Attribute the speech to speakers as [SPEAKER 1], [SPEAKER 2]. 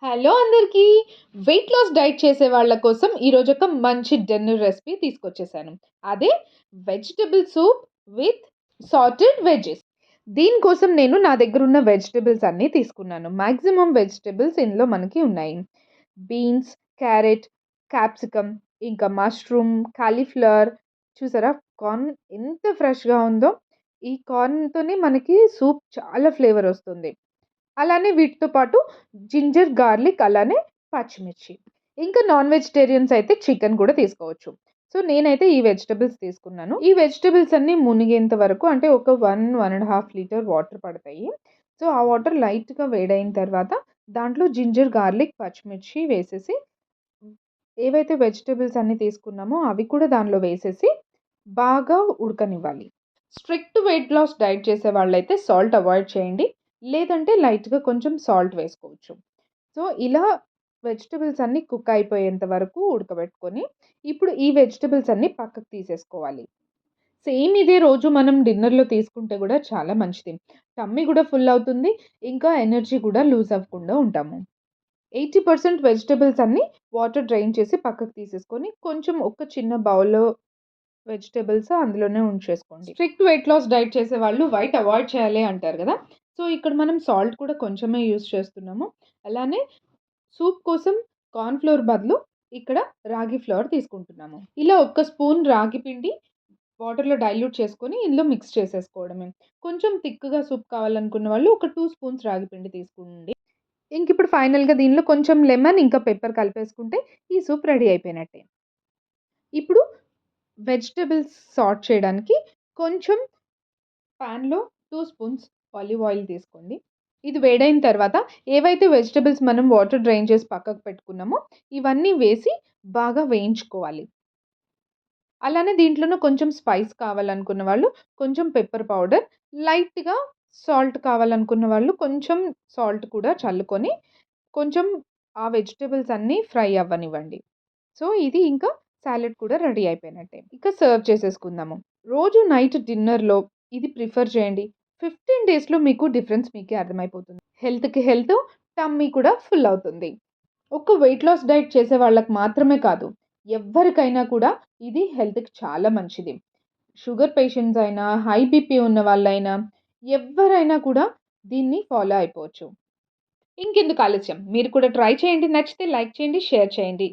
[SPEAKER 1] Hello అందరికీ! Weight loss diet చేసే వాళ్ళ కోసం ఈరోజు ఒక మంచి డిన్నర్ రెసిపీ తీసుకొచ్చేసాను. అదే vegetable soup with sauteed veggies. దీనికోసం నేను నా దగ్గరున్న వెజిటబుల్స్ అన్నీ తీసుకున్నాను. మాక్సిమం వెజిటబుల్స్ ఇందులో మనకి ఉన్నాయి. బీన్స్, క్యారెట్, క్యాప్సికమ్, ఇంకా మష్రూమ్, కాలీఫ్లవర్ చూసారా? కార్న్ ఎంత ఫ్రెష్‌గా ఉందో. ఈ కార్న్‌తోనే మనకి సూప్ చాలా ఫ్లేవర్ వస్తుంది. అలానే వీటితో పాటు జింజర్, గార్లిక్ అలానే పచ్చిమిర్చి. ఇంకా నాన్ వెజిటేరియన్స్ అయితే చికెన్ కూడా తీసుకోవచ్చు. సో, నేనైతే ఈ వెజిటబుల్స్ తీసుకున్నాను. ఈ వెజిటబుల్స్ అన్నీ మునిగేంత వరకు అంటే ఒక 1 లీటర్ వాటర్ పడతాయి. సో, ఆ వాటర్ లైట్‌గా వేడైన తర్వాత దాంట్లో జింజర్, గార్లిక్, పచ్చిమిర్చి వేసేసి ఏవైతే వెజిటబుల్స్ అన్నీ తీసుకున్నామో అవి కూడా దానిలో వేసేసి బాగా ఉడకనివ్వాలి. స్ట్రిక్ట్ వెయిట్ లాస్ డైట్ చేసే వాళ్ళైతే సాల్ట్ అవాయిడ్ చేయండి. లేదంటే లైట్‌గా కొంచెం సాల్ట్ వేసుకోవచ్చు. సో, ఇలా వెజిటబుల్స్ అన్నీ కుక్ అయిపోయేంత వరకు ఉడకబెట్టుకొని, ఇప్పుడు ఈ వెజిటబుల్స్ అన్నీ పక్కకు తీసేసుకోవాలి. సేమ్ ఇదే రోజు మనం డిన్నర్‌లో తీసుకుంటే గూడా చాలా మంచిది. టమ్మీ గూడా ఫుల్ అవుతుంది. ఇంకా ఎనర్జీ కూడా లూజ్ అవ్వకుండా ఉంటాము. 80% వెజిటబుల్స్ అన్నీ వాటర్ డ్రైన్ చేసి పక్కకు తీసేసుకొని, కొంచెం ఒక చిన్న బౌల్‌లో వెజిటబుల్స్ అందులోనే ఉంచేసుకోండి. స్ట్రిక్ట్ వెయిట్ లాస్ డైట్ చేసేవాళ్ళు వైట్ అవాయిడ్ చేయాలి అంటారు గదా! సో, ఇక్కడ మనం సాల్ట్ కూడా కొంచెమే యూజ్ చేస్తున్నాము. అలానే సూప్ కోసం కార్న్ ఫ్లోర్ బదులు ఇక్కడ రాగి ఫ్లోర్ తీసుకుంటున్నాము. ఇలా ఒక్క స్పూన్ రాగి పిండి వాటర్‌లో డైల్యూట్ చేసుకొని ఇందులో మిక్స్ చేసేసుకోవడమే. కొంచెం థిక్‌గా సూప్ కావాలనుకున్న వాళ్ళు ఒక 2 స్పూన్స్ రాగి పిండి తీసుకోండి. ఇంకిప్పుడు ఫైనల్‌గా దీనిలో కొంచెం లెమన్ ఇంకా పెప్పర్ కలిపేసుకుంటే ఈ సూప్ రెడీ అయిపోయినట్టే. ఇప్పుడు వెజిటబుల్స్ సార్ట్ చేయడానికి కొంచెం పాన్‌లో 2 స్పూన్స్ ఆలివ్ ఆయిల్ తీసుకోండి. ఇది వేడైన తర్వాత ఏవైతే వెజిటబుల్స్ మనం వాటర్ డ్రైన్ చేసి పక్కకు పెట్టుకున్నామో ఇవన్నీ వేసి బాగా వేయించుకోవాలి. అలానే దీంట్లోనే కొంచెం స్పైస్ కావాలనుకున్న వాళ్ళు కొంచెం పెప్పర్ పౌడర్, లైట్‌గా సాల్ట్ కావాలనుకున్న వాళ్ళు కొంచెం సాల్ట్ కూడా చల్లుకొని కొంచెం ఆ వెజిటబుల్స్ అన్నీ ఫ్రై అవ్వనివ్వండి. సో, ఇది ఇంకా సాలడ్ కూడా రెడీ అయిపోయినట్టే. ఇక సర్వ్ చేసేసుకుందాము. రోజు నైట్ డిన్నర్‌లో ఇది ప్రిఫర్ చేయండి. 15 డేస్‌లో మీకు డిఫరెన్స్ మీకే అర్థమైపోతుంది. హెల్త్‌కి హెల్త్, టమ్మీ కూడా ఫుల్ అవుతుంది. ఒక్క వెయిట్ లాస్ డైట్ చేసే వాళ్ళకి మాత్రమే కాదు, ఎవ్వరికైనా కూడా ఇది హెల్త్‌కి చాలా మంచిది. షుగర్ పేషెంట్స్ అయినా, హై బీపీ ఉన్న వాళ్ళైనా, ఎవ్వరైనా కూడా దీన్ని ఫాలో అయిపోవచ్చు. ఇంకెందుకు ఆలస్యం? మీరు కూడా ట్రై చేయండి. నచ్చితే లైక్ చేయండి, షేర్ చేయండి.